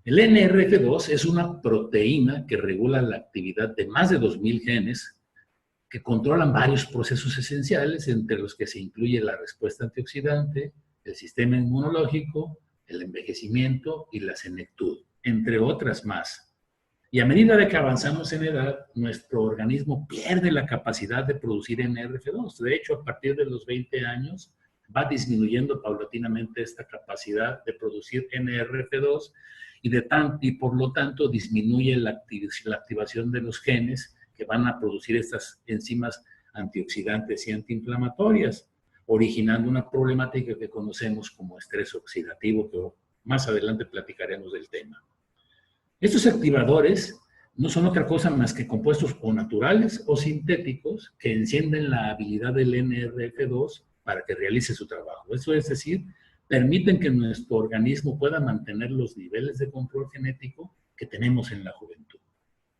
El NRF2 es una proteína que regula la actividad de más de 2000 genes que controlan varios procesos esenciales, entre los que se incluye la respuesta antioxidante, el sistema inmunológico, el envejecimiento y la senectud, entre otras más. Y a medida de que avanzamos en edad, nuestro organismo pierde la capacidad de producir NRF2. De hecho, a partir de los 20 años, va disminuyendo paulatinamente esta capacidad de producir NRF2 y por lo tanto disminuye la activación de los genes que van a producir estas enzimas antioxidantes y antiinflamatorias, originando una problemática que conocemos como estrés oxidativo, que más adelante platicaremos del tema. Estos activadores no son otra cosa más que compuestos o naturales o sintéticos que encienden la habilidad del NRF2 para que realice su trabajo. Eso es decir, permiten que nuestro organismo pueda mantener los niveles de control genético que tenemos en la juventud,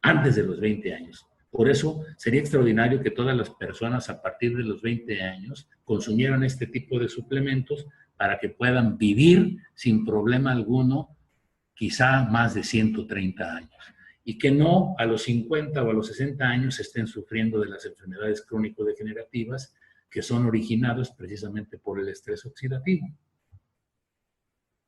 antes de los 20 años. Por eso sería extraordinario que todas las personas a partir de los 20 años consumieran este tipo de suplementos para que puedan vivir sin problema alguno, quizá más de 130 años. Y que no a los 50 o a los 60 años estén sufriendo de las enfermedades crónico-degenerativas que son originadas precisamente por el estrés oxidativo.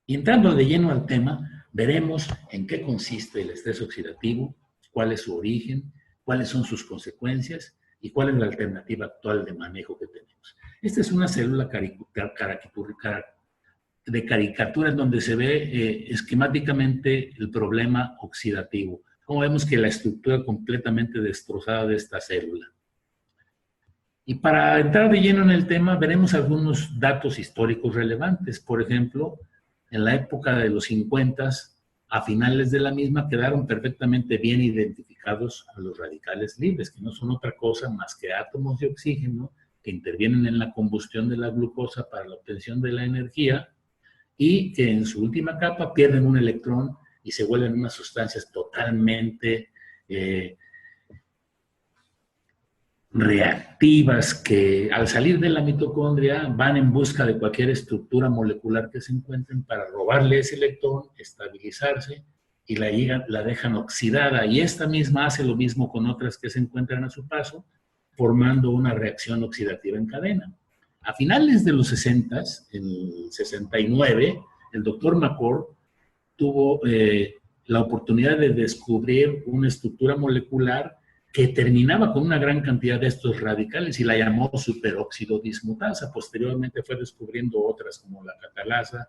Y entrando de lleno al tema, veremos en qué consiste el estrés oxidativo, cuál es su origen, cuáles son sus consecuencias y cuál es la alternativa actual de manejo que tenemos. Esta es una célula de caricatura en donde se ve esquemáticamente el problema oxidativo. Como vemos que la estructura completamente destrozada de esta célula. Y para entrar de lleno en el tema, veremos algunos datos históricos relevantes. Por ejemplo, en la época de los 50, a finales de la misma, quedaron perfectamente bien identificados a los radicales libres, que no son otra cosa más que átomos de oxígeno que intervienen en la combustión de la glucosa para la obtención de la energía y que en su última capa pierden un electrón y se vuelven unas sustancias totalmente reactivas que al salir de la mitocondria van en busca de cualquier estructura molecular que se encuentren para robarle ese electrón, estabilizarse y la dejan oxidada. Y esta misma hace lo mismo con otras que se encuentran a su paso, formando una reacción oxidativa en cadena. A finales de los 60, en el 69, el doctor McCord tuvo la oportunidad de descubrir una estructura molecular que terminaba con una gran cantidad de estos radicales y la llamó superóxido dismutasa. Posteriormente fue descubriendo otras como la catalasa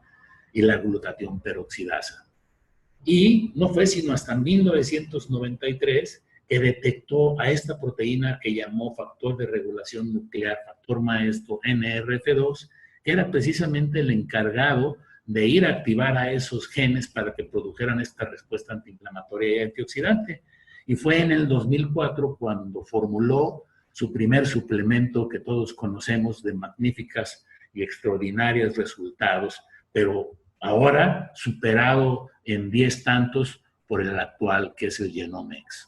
y la glutatión peroxidasa. Y no fue sino hasta 1993 que detectó a esta proteína que llamó factor de regulación nuclear, factor maestro NRF2, que era precisamente el encargado de ir a activar a esos genes para que produjeran esta respuesta antiinflamatoria y antioxidante. Y fue en el 2004 cuando formuló su primer suplemento que todos conocemos de magníficas y extraordinarios resultados, pero ahora superado en 10 tantos por el actual, que es el Genomex.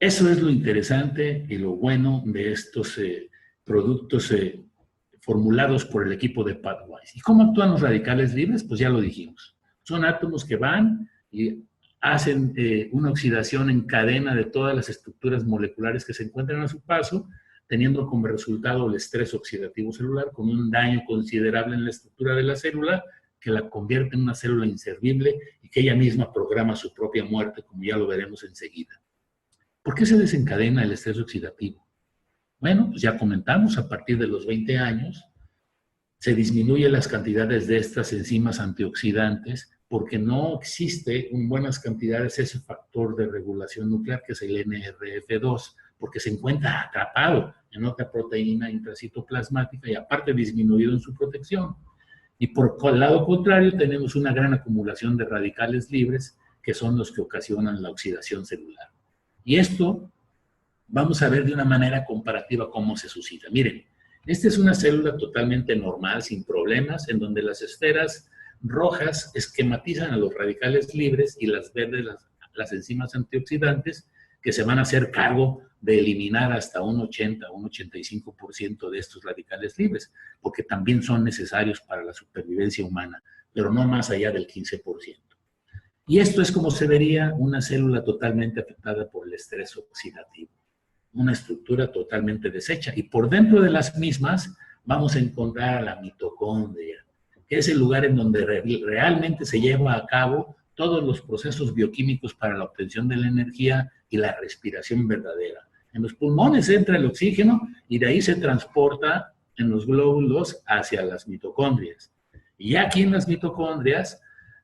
Eso es lo interesante y lo bueno de estos productos formulados por el equipo de Pathwise. ¿Y cómo actúan los radicales libres? Pues ya lo dijimos. Son átomos que van y hacen una oxidación en cadena de todas las estructuras moleculares que se encuentran a su paso, teniendo como resultado el estrés oxidativo celular, con un daño considerable en la estructura de la célula, que la convierte en una célula inservible y que ella misma programa su propia muerte, como ya lo veremos enseguida. ¿Por qué se desencadena el estrés oxidativo? Bueno, pues ya comentamos, a partir de los 20 años, se disminuyen las cantidades de estas enzimas antioxidantes porque no existe en buenas cantidades ese factor de regulación nuclear que es el NRF2, porque se encuentra atrapado en otra proteína intracitoplasmática y aparte disminuido en su protección. Y por el lado contrario tenemos una gran acumulación de radicales libres que son los que ocasionan la oxidación celular. Y esto vamos a ver de una manera comparativa cómo se suscita. Miren, esta es una célula totalmente normal, sin problemas, en donde las esferas rojas esquematizan a los radicales libres y las verdes las enzimas antioxidantes que se van a hacer cargo de eliminar hasta un 80 o un 85% de estos radicales libres, porque también son necesarios para la supervivencia humana, pero no más allá del 15%. Y esto es como se vería una célula totalmente afectada por el estrés oxidativo. Una estructura totalmente deshecha. Y por dentro de las mismas vamos a encontrar a la mitocondria, que es el lugar en donde realmente se lleva a cabo todos los procesos bioquímicos para la obtención de la energía y la respiración verdadera. En los pulmones entra el oxígeno y de ahí se transporta en los glóbulos hacia las mitocondrias. Y aquí en las mitocondrias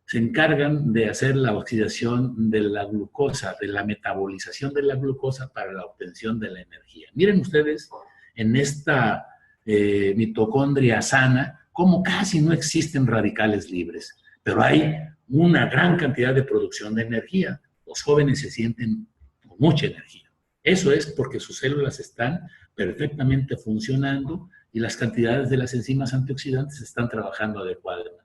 se encargan de hacer la oxidación de la glucosa, de la metabolización de la glucosa para la obtención de la energía. Miren ustedes en esta mitocondria sana cómo casi no existen radicales libres, pero hay una gran cantidad de producción de energía. Los jóvenes se sienten con mucha energía. Eso es porque sus células están perfectamente funcionando y las cantidades de las enzimas antioxidantes están trabajando adecuadamente.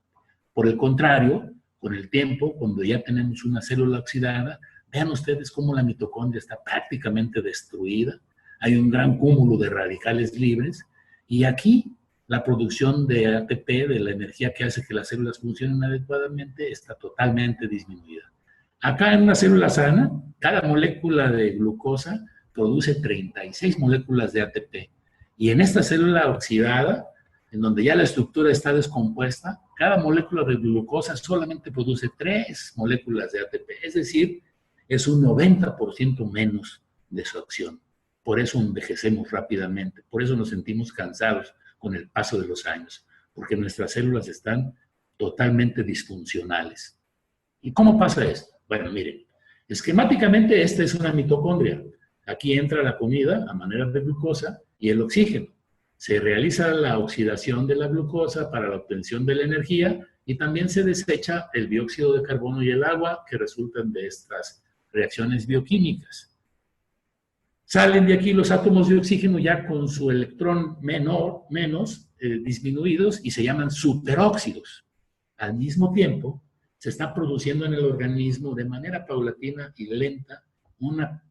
Por el contrario, con el tiempo, cuando ya tenemos una célula oxidada, vean ustedes cómo la mitocondria está prácticamente destruida. Hay un gran cúmulo de radicales libres y aquí la producción de ATP, de la energía que hace que las células funcionen adecuadamente, está totalmente disminuida. Acá en una célula sana, cada molécula de glucosa produce 36 moléculas de ATP. Y en esta célula oxidada, en donde ya la estructura está descompuesta, cada molécula de glucosa solamente produce 3 moléculas de ATP. Es decir, es un 90% menos de su acción. Por eso envejecemos rápidamente, por eso nos sentimos cansados con el paso de los años, porque nuestras células están totalmente disfuncionales. ¿Y cómo pasa esto? Bueno, miren, esquemáticamente esta es una mitocondria. Aquí entra la comida a manera de glucosa y el oxígeno. Se realiza la oxidación de la glucosa para la obtención de la energía y también se desecha el dióxido de carbono y el agua que resultan de estas reacciones bioquímicas. Salen de aquí los átomos de oxígeno ya con su electrón menos disminuidos y se llaman superóxidos. Al mismo tiempo, se está produciendo en el organismo de manera paulatina y lenta una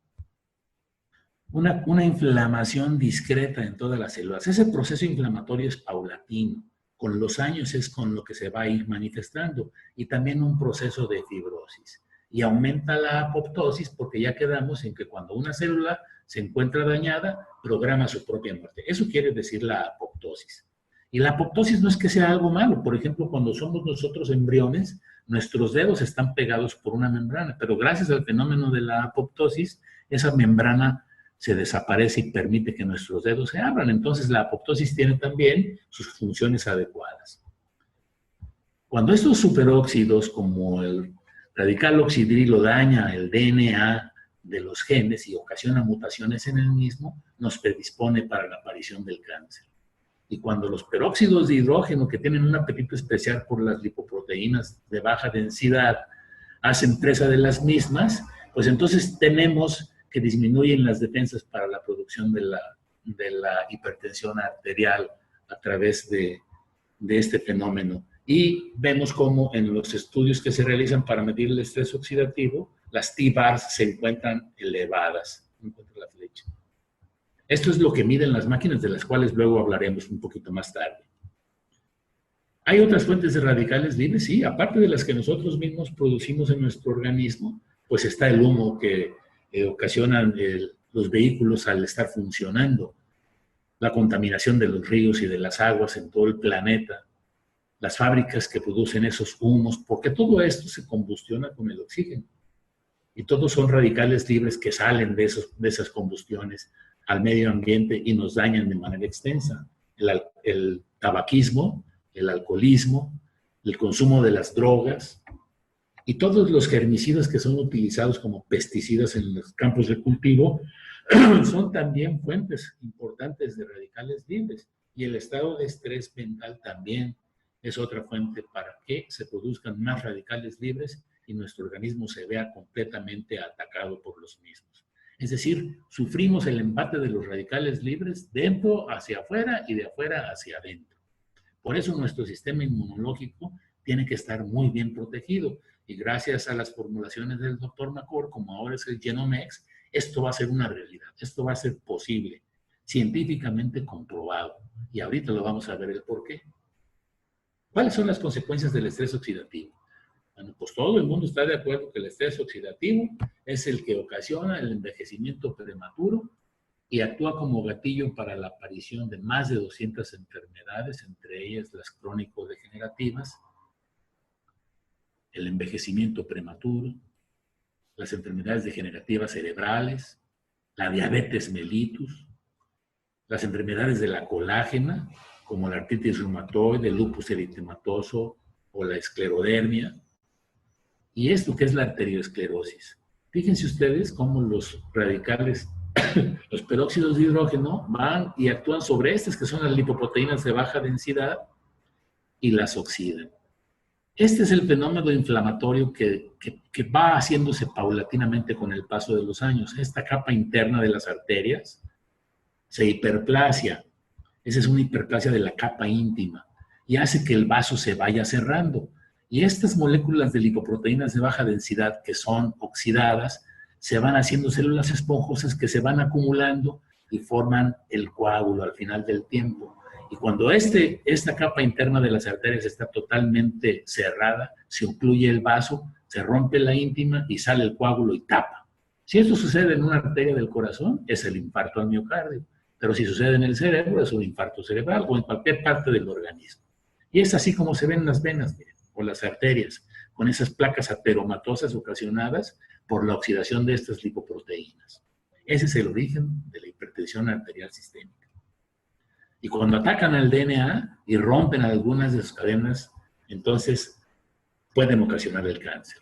inflamación discreta en todas las células. Ese proceso inflamatorio es paulatino. Con los años es con lo que se va a ir manifestando. Y también un proceso de fibrosis. Y aumenta la apoptosis porque ya quedamos en que cuando una célula se encuentra dañada, programa su propia muerte. Eso quiere decir la apoptosis. Y la apoptosis no es que sea algo malo. Por ejemplo, cuando somos nosotros embriones, nuestros dedos están pegados por una membrana, pero gracias al fenómeno de la apoptosis, esa membrana se desaparece y permite que nuestros dedos se abran. Entonces, la apoptosis tiene también sus funciones adecuadas. Cuando estos superóxidos, como el radical oxidrilo, daña el DNA de los genes y ocasiona mutaciones en el mismo, nos predispone para la aparición del cáncer. Y cuando los peróxidos de hidrógeno, que tienen un apetito especial por las lipoproteínas de baja densidad, hacen presa de las mismas, pues entonces tenemos que disminuyen las defensas para la producción de la hipertensión arterial a través de este fenómeno. Y vemos cómo en los estudios que se realizan para medir el estrés oxidativo, las T-bars se encuentran elevadas. Encuentro la flecha. Esto es lo que miden las máquinas, de las cuales luego hablaremos un poquito más tarde. ¿Hay otras fuentes de radicales libres? Sí, aparte de las que nosotros mismos producimos en nuestro organismo, pues está el humo que ocasionan los vehículos al estar funcionando, la contaminación de los ríos y de las aguas en todo el planeta, las fábricas que producen esos humos, porque todo esto se combustiona con el oxígeno. Y todos son radicales libres que salen de esas combustiones al medio ambiente y nos dañan de manera extensa. El tabaquismo, el alcoholismo, el consumo de las drogas y todos los herbicidas que son utilizados como pesticidas en los campos de cultivo son también fuentes importantes de radicales libres. Y el estado de estrés mental también es otra fuente para que se produzcan más radicales libres y nuestro organismo se vea completamente atacado por los mismos. Es decir, sufrimos el embate de los radicales libres dentro hacia afuera y de afuera hacia adentro. Por eso nuestro sistema inmunológico tiene que estar muy bien protegido. Y gracias a las formulaciones del Dr. McCord, como ahora es el Genomex, esto va a ser una realidad. Esto va a ser posible, científicamente comprobado. Y ahorita lo vamos a ver el por qué. ¿Cuáles son las consecuencias del estrés oxidativo? Bueno, pues todo el mundo está de acuerdo que el estrés oxidativo es el que ocasiona el envejecimiento prematuro y actúa como gatillo para la aparición de más de 200 enfermedades, entre ellas las crónico-degenerativas, el envejecimiento prematuro, las enfermedades degenerativas cerebrales, la diabetes mellitus, las enfermedades de la colágena, como la artritis reumatoide, el lupus eritematoso o la esclerodermia, y esto que es la arteriosclerosis. Fíjense ustedes cómo los radicales, los peróxidos de hidrógeno, van y actúan sobre estas que son las lipoproteínas de baja densidad y las oxidan. Este es el fenómeno inflamatorio que va haciéndose paulatinamente con el paso de los años. Esta capa interna de las arterias se hiperplasia. Esa es una hiperplasia de la capa íntima y hace que el vaso se vaya cerrando. Y estas moléculas de lipoproteínas de baja densidad que son oxidadas se van haciendo células esponjosas que se van acumulando y forman el coágulo al final del tiempo. Y cuando esta capa interna de las arterias está totalmente cerrada, se ocluye el vaso, se rompe la íntima y sale el coágulo y tapa. Si esto sucede en una arteria del corazón, es el infarto al miocardio. Pero si sucede en el cerebro, es un infarto cerebral o en cualquier parte del organismo. Y es así como se ven las venas, miren, o las arterias, con esas placas ateromatosas ocasionadas por la oxidación de estas lipoproteínas. Ese es el origen de la hipertensión arterial sistémica. Y cuando atacan al DNA y rompen algunas de sus cadenas, entonces pueden ocasionar el cáncer.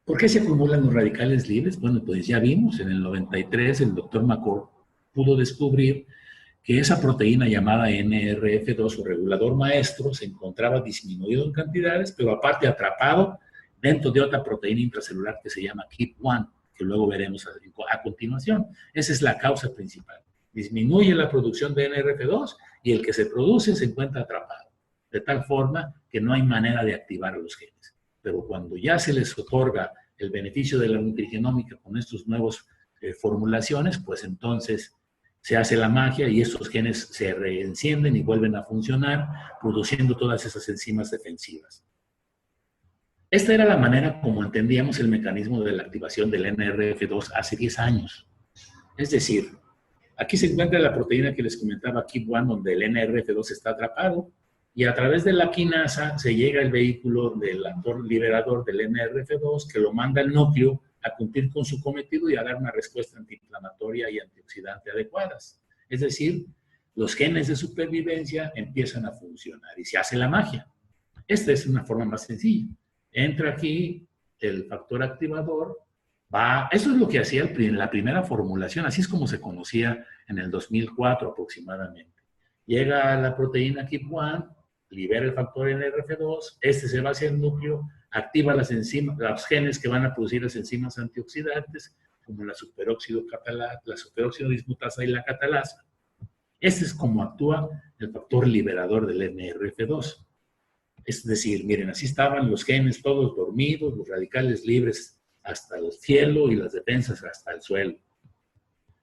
¿Por qué se acumulan los radicales libres? Bueno, pues ya vimos, en el 93 el doctor McCord pudo descubrir que esa proteína llamada NRF2 o regulador maestro se encontraba disminuido en cantidades, pero aparte atrapado dentro de otra proteína intracelular que se llama KEAP1, que luego veremos a continuación. Esa es la causa principal. Disminuye la producción de NRF2 y el que se produce se encuentra atrapado, de tal forma que no hay manera de activar a los genes. Pero cuando ya se les otorga el beneficio de la nutrigenómica con estas nuevas formulaciones, pues entonces se hace la magia y estos genes se reencienden y vuelven a funcionar, produciendo todas esas enzimas defensivas. Esta era la manera como entendíamos el mecanismo de la activación del NRF2 hace 10 años. Es decir, aquí se encuentra la proteína que les comentaba, KEAP1, donde el NRF2 está atrapado, y a través de la quinasa se llega el vehículo del actor liberador del NRF2 que lo manda al núcleo a cumplir con su cometido y a dar una respuesta antiinflamatoria y antioxidante adecuadas. Es decir, los genes de supervivencia empiezan a funcionar y se hace la magia. Esta es una forma más sencilla. Entra aquí el factor activador, eso es lo que hacía la primera formulación, así es como se conocía en el 2004 aproximadamente. Llega a la proteína KEAP1, libera el factor NRF2, se va hacia el núcleo, activa las enzimas, los genes que van a producir las enzimas antioxidantes, como la superóxido dismutasa y la catalasa. Este es como actúa el factor liberador del NRF2. Es decir, miren, así estaban los genes todos dormidos, los radicales libres hasta el cielo y las defensas hasta el suelo.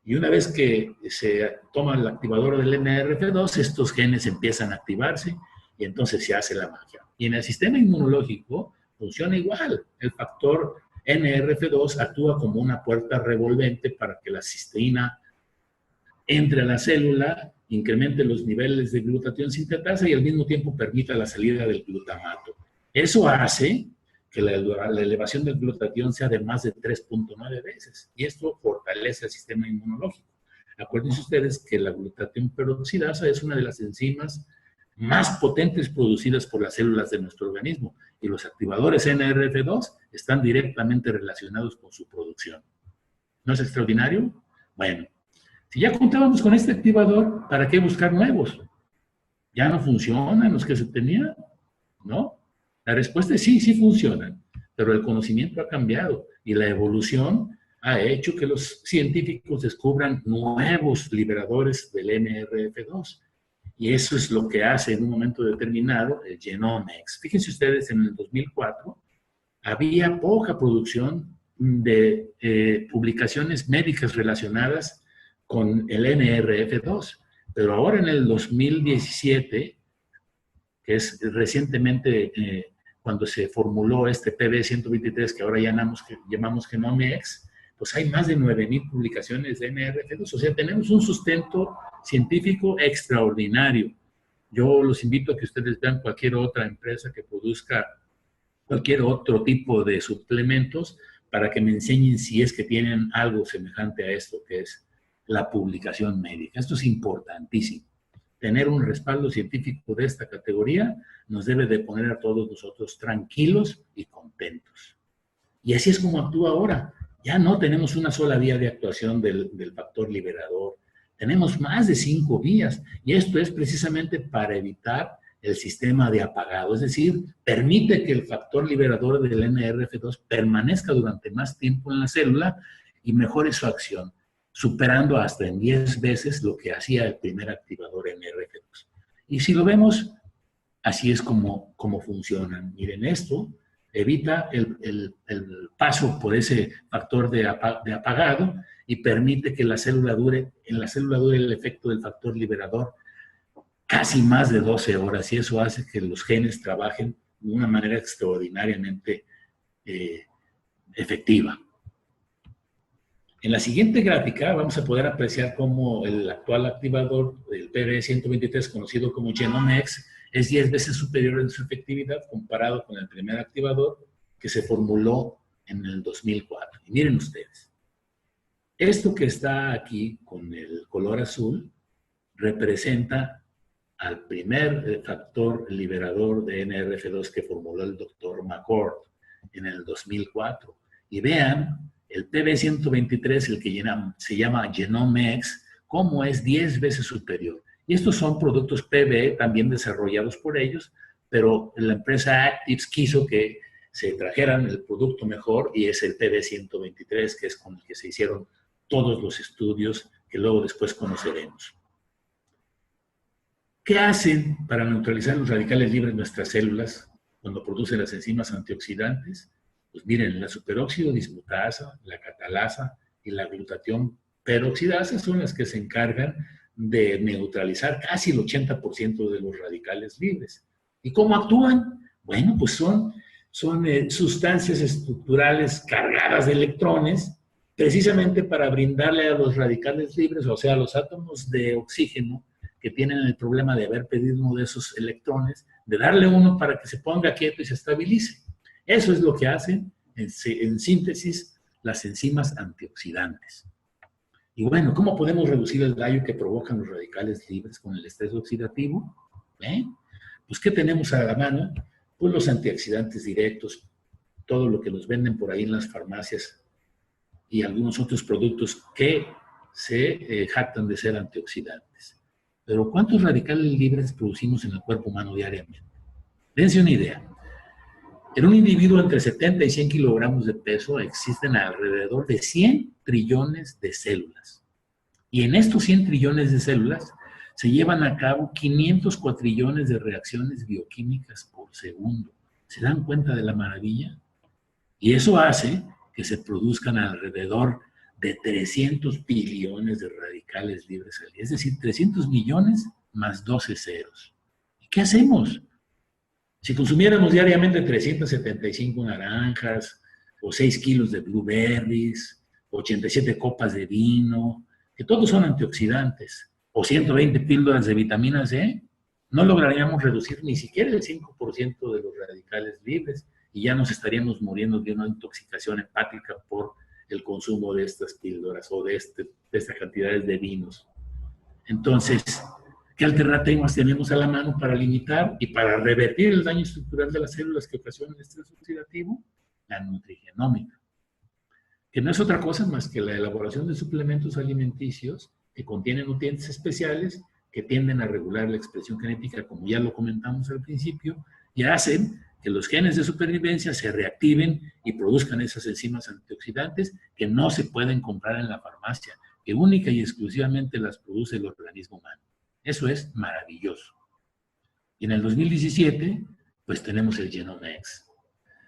Y una vez que se toma el activador del NRF2, estos genes empiezan a activarse y entonces se hace la magia. Y en el sistema inmunológico funciona igual. El factor NRF2 actúa como una puerta revolvente para que la cisteína entre a la célula, incremente los niveles de glutatión sintetasa y al mismo tiempo permita la salida del glutamato. Eso hace que la elevación del glutatión sea de más de 3.9 veces. Y esto fortalece el sistema inmunológico. Acuérdense ustedes que la glutatión peroxidasa es una de las enzimas más potentes producidas por las células de nuestro organismo. Y los activadores NRF2 están directamente relacionados con su producción. ¿No es extraordinario? Bueno, si ya contábamos con este activador, ¿para qué buscar nuevos? ¿Ya no funcionan los que se tenían? ¿No? La respuesta es sí, sí funcionan, pero el conocimiento ha cambiado y la evolución ha hecho que los científicos descubran nuevos liberadores del NRF2. Y eso es lo que hace en un momento determinado el Genomics. Fíjense ustedes, en el 2004 había poca producción de publicaciones médicas relacionadas con el NRF2, pero ahora en el 2017, que es recientemente cuando se formuló este PB123, que ahora llamamos Genome-X, pues hay más de 9,000 publicaciones de NRF2. O sea, tenemos un sustento científico extraordinario. Yo los invito a que ustedes vean cualquier otra empresa que produzca cualquier otro tipo de suplementos para que me enseñen si es que tienen algo semejante a esto, que es la publicación médica. Esto es importantísimo. Tener un respaldo científico de esta categoría nos debe de poner a todos nosotros tranquilos y contentos. Y así es como actúa ahora. Ya no tenemos una sola vía de actuación del factor liberador. Tenemos más de 5 vías. Y esto es precisamente para evitar el sistema de apagado. Es decir, permite que el factor liberador del NRF2 permanezca durante más tiempo en la célula y mejore su acción, superando hasta en 10 veces lo que hacía el primer activador NRF2. Y si lo vemos, así es como funcionan. Miren, esto evita el paso por ese factor de apagado y permite que en la célula dure el efecto del factor liberador casi más de 12 horas, y eso hace que los genes trabajen de una manera extraordinariamente efectiva. En la siguiente gráfica vamos a poder apreciar cómo el actual activador del PB123, conocido como Genome-X, es 10 veces superior en su efectividad comparado con el primer activador que se formuló en el 2004. Y miren ustedes, esto que está aquí con el color azul representa al primer factor liberador de NRF2 que formuló el doctor McCord en el 2004. Y vean, el PB123, el que se llama Genome-X, cómo es 10 veces superior. Y estos son productos PB también desarrollados por ellos, pero la empresa Actives quiso que se trajeran el producto mejor y es el PB123, que es con el que se hicieron todos los estudios que luego después conoceremos. ¿Qué hacen para neutralizar los radicales libres en nuestras células cuando producen las enzimas antioxidantes? Pues miren, la superóxido dismutasa, la catalasa y la glutatión peroxidasa son las que se encargan de neutralizar casi el 80% de los radicales libres. ¿Y cómo actúan? Bueno, pues son sustancias estructurales cargadas de electrones, precisamente para brindarle a los radicales libres, o sea, a los átomos de oxígeno, que tienen el problema de haber perdido uno de esos electrones, de darle uno para que se ponga quieto y se estabilice. Eso es lo que hacen, en síntesis, las enzimas antioxidantes. Y bueno, ¿cómo podemos reducir el daño que provocan los radicales libres con el estrés oxidativo? Pues, ¿qué tenemos a la mano? Pues los antioxidantes directos, todo lo que nos venden por ahí en las farmacias y algunos otros productos que se jactan de ser antioxidantes. Pero ¿cuántos radicales libres producimos en el cuerpo humano diariamente? Dense una idea. En un individuo entre 70 y 100 kilogramos de peso existen alrededor de 100 trillones de células. Y en estos 100 trillones de células se llevan a cabo 500 cuatrillones de reacciones bioquímicas por segundo. ¿Se dan cuenta de la maravilla? Y eso hace que se produzcan alrededor de 300 billones de radicales libres al día. Es decir, 300 millones más 12 ceros. ¿Y qué hacemos? Si consumiéramos diariamente 375 naranjas, o 6 kilos de blueberries, 87 copas de vino, que todos son antioxidantes, o 120 píldoras de vitamina C, no lograríamos reducir ni siquiera el 5% de los radicales libres y ya nos estaríamos muriendo de una intoxicación hepática por el consumo de estas píldoras o de estas cantidades de vinos. Entonces, ¿qué alternativas tenemos a la mano para limitar y para revertir el daño estructural de las células que ocasiona el estrés oxidativo? La nutrigenómica, que no es otra cosa más que la elaboración de suplementos alimenticios que contienen nutrientes especiales que tienden a regular la expresión genética, como ya lo comentamos al principio, y hacen que los genes de supervivencia se reactiven y produzcan esas enzimas antioxidantes que no se pueden comprar en la farmacia, que única y exclusivamente las produce el organismo humano. Eso es maravilloso. Y en el 2017, pues tenemos el Genome-X,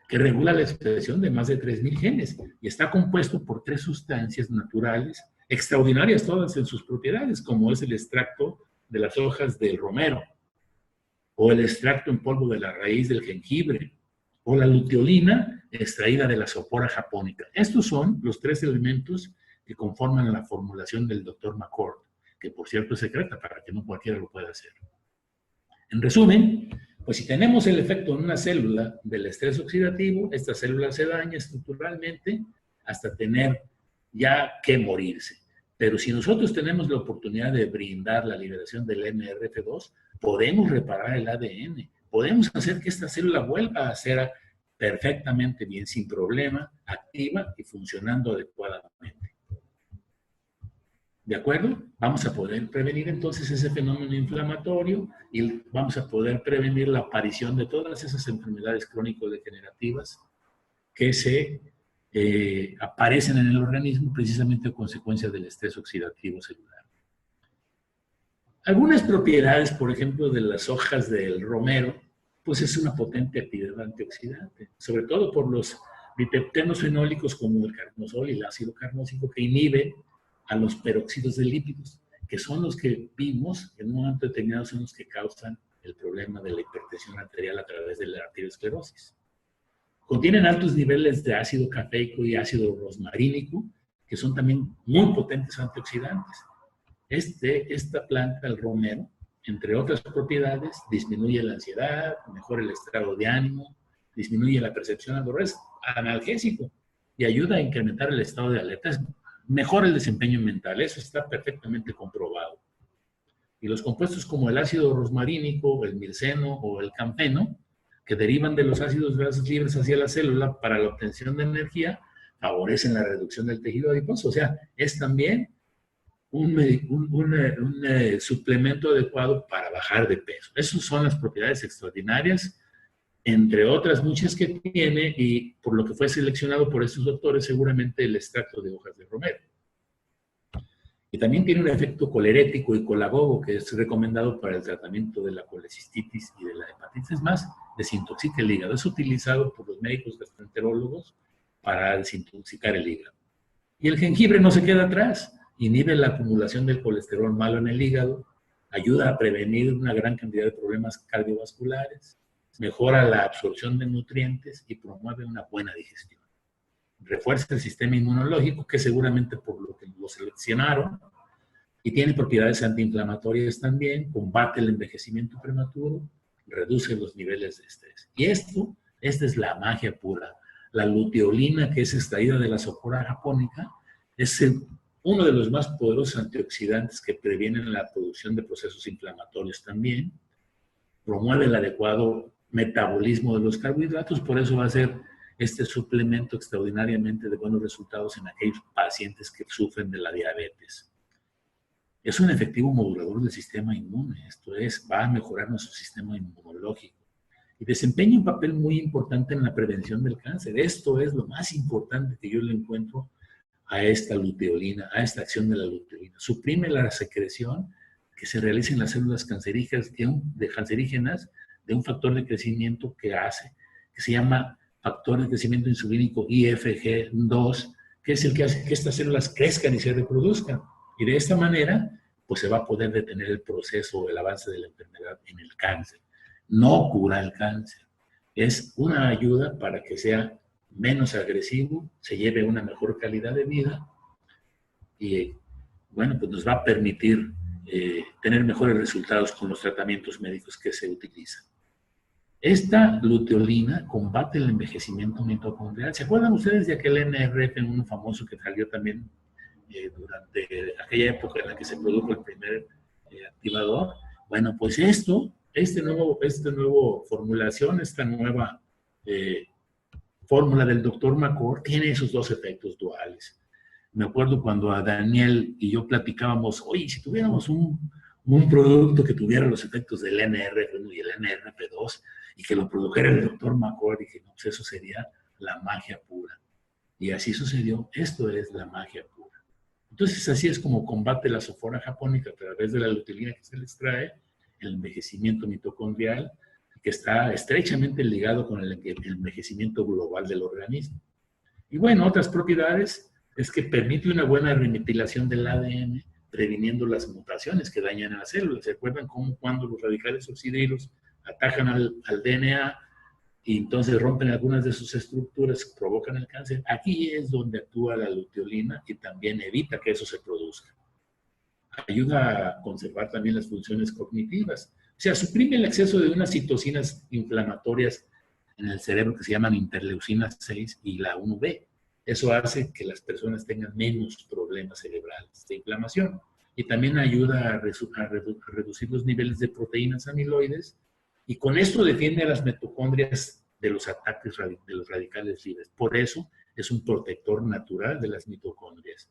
que regula la expresión de más de 3,000 genes y está compuesto por 3 sustancias naturales, extraordinarias todas en sus propiedades, como es el extracto de las hojas del romero, o el extracto en polvo de la raíz del jengibre, o la luteolina extraída de la Sophora japonica. Estos son los 3 elementos que conforman la formulación del Dr. McCord, que por cierto es secreta para que no cualquiera lo pueda hacer. En resumen, pues si tenemos el efecto en una célula del estrés oxidativo, esta célula se daña estructuralmente hasta tener ya que morirse. Pero si nosotros tenemos la oportunidad de brindar la liberación del NRF2, podemos reparar el ADN, podemos hacer que esta célula vuelva a ser perfectamente bien, sin problema, activa y funcionando adecuadamente. ¿De acuerdo? Vamos a poder prevenir entonces ese fenómeno inflamatorio y vamos a poder prevenir la aparición de todas esas enfermedades crónico-degenerativas que se aparecen en el organismo precisamente a consecuencia del estrés oxidativo celular. Algunas propiedades, por ejemplo, de las hojas del romero, pues es una potente actividad antioxidante, sobre todo por los dipeptenos fenólicos como el carnosol y el ácido carnósico que inhiben a los peróxidos de lípidos, que son los que vimos en un momento determinado, son los que causan el problema de la hipertensión arterial a través de la arteriosclerosis. Contienen altos niveles de ácido cafeico y ácido rosmarínico, que son también muy potentes antioxidantes. Esta planta, el romero, entre otras propiedades, disminuye la ansiedad, mejora el estado de ánimo, disminuye la percepción de dolor, es analgésico y ayuda a incrementar el estado de alerta. Mejora el desempeño mental, eso está perfectamente comprobado. Y los compuestos como el ácido rosmarínico, el mirceno o el campeno, que derivan de los ácidos grasos libres hacia la célula para la obtención de energía, favorecen la reducción del tejido adiposo. O sea, es también un suplemento adecuado para bajar de peso. Esas son las propiedades extraordinarias, entre otras muchas que tiene, y por lo que fue seleccionado por estos doctores, seguramente el extracto de hojas de romero. Y también tiene un efecto colerético y colagogo que es recomendado para el tratamiento de la colecistitis y de la hepatitis. Es más, desintoxica el hígado. Es utilizado por los médicos gastroenterólogos para desintoxicar el hígado. Y el jengibre no se queda atrás. Inhibe la acumulación del colesterol malo en el hígado, ayuda a prevenir una gran cantidad de problemas cardiovasculares, mejora la absorción de nutrientes y promueve una buena digestión. Refuerza el sistema inmunológico, que seguramente por lo que lo seleccionaron, y tiene propiedades antiinflamatorias también, combate el envejecimiento prematuro, reduce los niveles de estrés. Y esta es la magia pura. La luteolina, que es extraída de la Sophora japonica, es uno de los más poderosos antioxidantes que previenen la producción de procesos inflamatorios también, promueve el adecuado metabolismo de los carbohidratos, por eso va a ser este suplemento extraordinariamente de buenos resultados en aquellos pacientes que sufren de la diabetes. Es un efectivo modulador del sistema inmune, esto es, va a mejorar nuestro sistema inmunológico y desempeña un papel muy importante en la prevención del cáncer. Esto es lo más importante que yo le encuentro a esta luteolina, a esta acción de la luteolina. Suprime la secreción que se realiza en las células cancerígenas de un factor de crecimiento que se llama factor de crecimiento insulínico IFG2, que es el que hace que estas células crezcan y se reproduzcan. Y de esta manera, pues se va a poder detener el proceso o el avance de la enfermedad en el cáncer. No cura el cáncer. Es una ayuda para que sea menos agresivo, se lleve una mejor calidad de vida y, bueno, pues nos va a permitir tener mejores resultados con los tratamientos médicos que se utilizan. Esta luteolina combate el envejecimiento mitocondrial. ¿Se acuerdan ustedes de aquel NRF1 famoso que salió también durante aquella época en la que se produjo el primer activador? Bueno, pues esta nueva formulación, esta nueva fórmula del Dr. McCord tiene esos dos efectos duales. Me acuerdo cuando a Daniel y yo platicábamos, oye, si tuviéramos un producto que tuviera los efectos del NRF1 y el NRF2 y que lo produjera el Dr. McCord, dije, no, pues eso sería la magia pura. Y así sucedió. Esto es la magia pura. Entonces, así es como combate la Sophora japonica a través de la luteolina que se le extrae, el envejecimiento mitocondrial, que está estrechamente ligado con el envejecimiento global del organismo. Y bueno, otras propiedades es que permite una buena remetilación del ADN, previniendo las mutaciones que dañan a las células. ¿Se acuerdan cómo cuando los radicales oxidrilos atacan al DNA, y entonces rompen algunas de sus estructuras, provocan el cáncer. Aquí es donde actúa la luteolina y también evita que eso se produzca. Ayuda a conservar también las funciones cognitivas. O sea, suprime el exceso de unas citocinas inflamatorias en el cerebro que se llaman interleucina 6 y la 1B. Eso hace que las personas tengan menos problemas cerebrales de inflamación. Y también ayuda a reducir los niveles de proteínas amiloides, y con esto defiende a las mitocondrias de los ataques de los radicales libres. Por eso es un protector natural de las mitocondrias.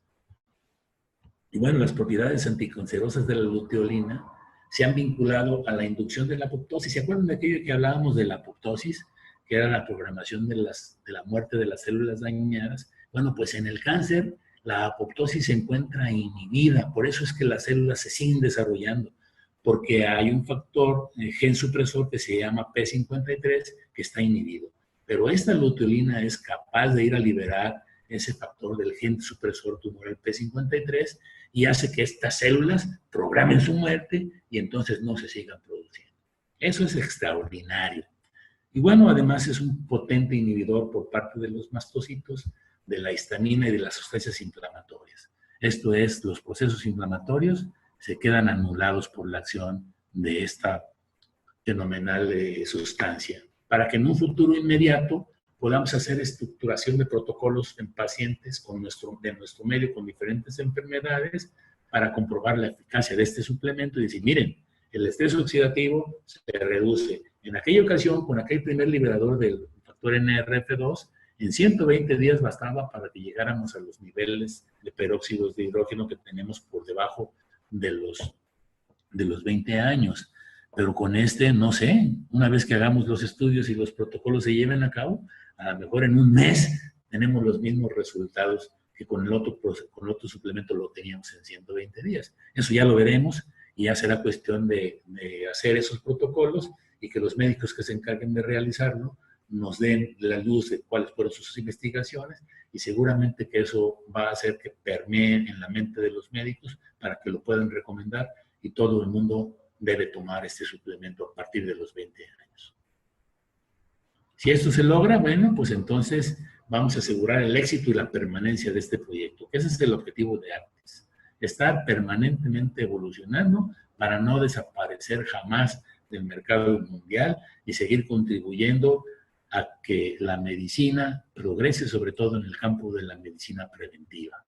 Y bueno, las propiedades anticancerosas de la luteolina se han vinculado a la inducción de la apoptosis. ¿Se acuerdan de aquello que hablábamos de la apoptosis? Que era la programación de la muerte de las células dañadas. Bueno, pues en el cáncer la apoptosis se encuentra inhibida. Por eso es que las células se siguen desarrollando, porque hay un factor, gen supresor, que se llama P53, que está inhibido. Pero esta luteolina es capaz de ir a liberar ese factor del gen supresor tumoral P53 y hace que estas células programen su muerte y entonces no se sigan produciendo. Eso es extraordinario. Y bueno, además es un potente inhibidor por parte de los mastocitos de la histamina y de las sustancias inflamatorias. Esto es, los procesos inflamatorios se quedan anulados por la acción de esta fenomenal sustancia, para que en un futuro inmediato podamos hacer estructuración de protocolos en pacientes de nuestro medio con diferentes enfermedades para comprobar la eficacia de este suplemento y decir, miren, el estrés oxidativo se reduce. En aquella ocasión, con aquel primer liberador del factor NRF2, en 120 días bastaba para que llegáramos a los niveles de peróxidos de hidrógeno que tenemos por debajo de los 20 años. Pero con este, no sé, una vez que hagamos los estudios y los protocolos se lleven a cabo, a lo mejor en un mes tenemos los mismos resultados que con el otro suplemento lo teníamos en 120 días. Eso ya lo veremos y ya será cuestión de hacer esos protocolos y que los médicos que se encarguen de realizarlo nos den la luz de cuáles fueron sus investigaciones y seguramente que eso va a hacer que permee en la mente de los médicos para que lo puedan recomendar y todo el mundo debe tomar este suplemento a partir de los 20 años. Si esto se logra, bueno, pues entonces vamos a asegurar el éxito y la permanencia de este proyecto. Ese es el objetivo de Arctis, estar permanentemente evolucionando para no desaparecer jamás del mercado mundial y seguir contribuyendo a que la medicina progrese, sobre todo en el campo de la medicina preventiva.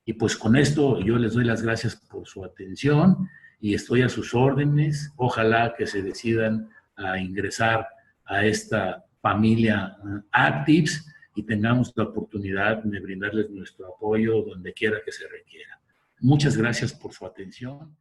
Y pues con esto yo les doy las gracias por su atención y estoy a sus órdenes. Ojalá que se decidan a ingresar a esta familia Actives y tengamos la oportunidad de brindarles nuestro apoyo donde quiera que se requiera. Muchas gracias por su atención.